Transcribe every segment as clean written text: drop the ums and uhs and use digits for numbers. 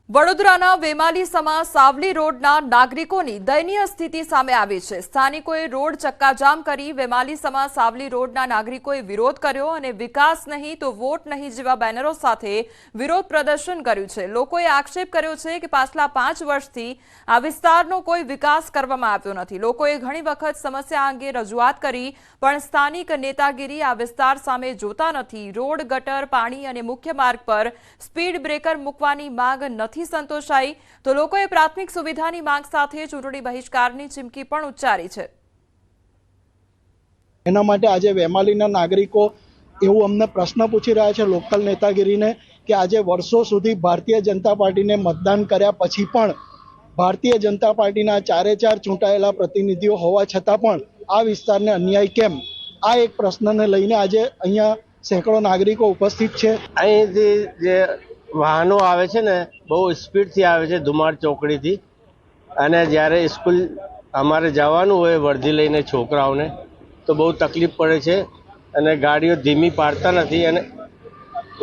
વડોદરાના વેમાલીસમાં સાવલી રોડના નાગરિકોની દયનીય સ્થિતિ સામે આવી છે। સ્થાનિકોએ રોડ ચક્કાજામ કરી વેમાલીસમાં સાવલી રોડના નાગરિકોએ વિરોધ કર્યો અને વિકાસ નહીં તો વોટ નહીં જેવા બેનરો સાથે વિરોધ પ્રદર્શન કર્યું છે। લોકોએ આક્ષેપ કર્યો છે કે પાછલા 5 વર્ષથી આ વિસ્તારનો કોઈ વિકાસ કરવામાં આવ્યો નથી। લોકોએ ઘણી વખત સમસ્યા અંગે રજૂઆત કરી પણ સ્થાનિક નેતાગીરી આ વિસ્તાર સામે જોતા નથી। રોડ, ગટર, પાણી અને મુખ્ય માર્ગ પર સ્પીડ બ્રેકર મૂકવાની માંગ નથી સંતોષાઈ તો લોકોએ પ્રાથમિક સુવિધાની માંગ સાથે ચૂંટણી બહિષ્કારની ચીમકી પણ ઉચ્ચારી છે। એના માટે આજે વેમાલીના નાગરિકો એવું અમને પ્રશ્ન પૂછી રહ્યા છે લોકલ નેતાગીરીને કે આજે વર્ષો સુધી ભારતીય જનતા પાર્ટીને મતદાન કર્યા પછી પણ ભારતીય જનતા પાર્ટીના 4 ચૂંટાયેલા પ્રતિનિધિઓ હોવા છતાં પણ આ વિસ્તારને અન્યાય કેમ? આ એક પ્રશ્નને લઈને આજે અહીંયા સેંકડો નાગરિકો ઉપસ્થિત છે। અહીંથી જે વાહનો આવે છે ને બહુ સ્પીડથી આવે છે ધુમાડ ચોકડીથી, અને જ્યારે સ્કૂલ અમારે જવાનું હોય વર્ધી લઈને છોકરાઓને તો બહુ તકલીફ પડે છે અને ગાડીઓ ધીમી પાડતા નથી અને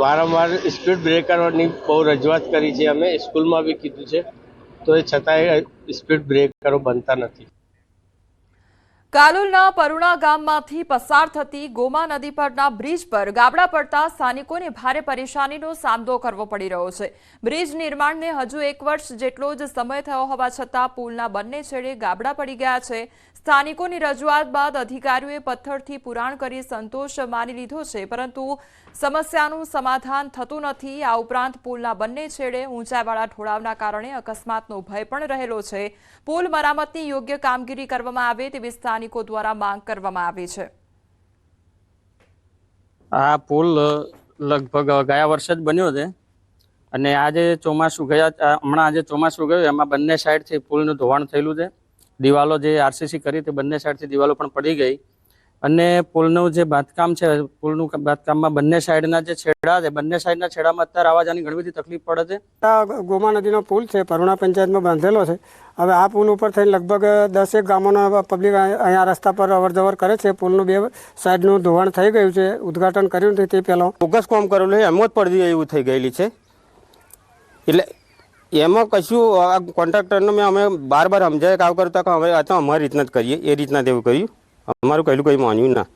વારંવાર સ્પીડ બ્રેકરોની બહુ રજૂઆત કરી છે। અમે સ્કૂલમાં બી કીધું છે તો એ છતાંય સ્પીડ બ્રેકરો બનતા નથી। કાલોલના પરુણા ગામમાંથી પસાર થતી ગોમા નદી પરના બ્રિજ પર ગાબડા પડતા સ્થાનિકોને ભારે પરેશાનીનો સામનો કરવો પડી રહ્યો છે। બ્રિજ નિર્માણને હજુ 1 વર્ષ જેટલો જ સમય થયો હોવા છતાં પુલના બંને છેડે ગાબડા પડી ગયા છે। સ્થાનિકોની રજૂઆત બાદ અધિકારીઓએ પથ્થરથી પુરાણ કરી સંતોષ માની લીધો છે, પરંતુ સમસ્યાનું સમાધાન થતું નથી। આ ઉપરાંત પુલના બંને છેડે ઊંચાઈવાળા ઢોળાવના કારણે અકસ્માતનો ભય પણ રહેલો છે। પુલ મરામતની યોગ્ય કામગીરી કરવામાં આવે તેવી સ્થાનિકો દ્વારા માંગ કરવામાં આવી છે। આ પુલ લગભગ ગયા વર્ષે જ બન્યો છે અને આજે ચોમાસું હમણાં આજે ચોમાસું ગયું એમાં બંને સાઈડથી પુલનું ધોવાણ થયેલું છે। દિવાલો જે આરસીસી કરી તે બંને સાઈડથી દિવાલો પણ પડી ગઈ અને પુલનું જે બાંધકામ છે પુલનું બાંધકામમાં બંને સાઈડના જે છેડા છે બંને સાઈડના છેડામાં અત્યારે આવવા જવાની ઘણી બધી તકલીફ પડે છે। આ ગોમા નદીનો પુલ છે, પરુણા પંચાયતમાં બાંધેલો છે। હવે આ પુલ ઉપર થઈને લગભગ 10 ગામોના પબ્લિક અહીંયા રસ્તા પર અવરજવર કરે છે। પુલનું 2 સાઈડનું ધોવાણ થઈ ગયું છે, ઉદ્ઘાટન કર્યું નથી તે પહેલાં બોગસ કામ કરેલું છે, એમ જ પડી એવું થઈ ગયેલી છે। એટલે એમાં કશું આ કોન્ટ્રાક્ટરને અમે બાર સમજાય કામ કરતા કે હવે આ તો અમારી રીતના જ કરીએ એ રીતના તેવું કર્યું, અમારું કહેલું કંઈ માન્યું ના।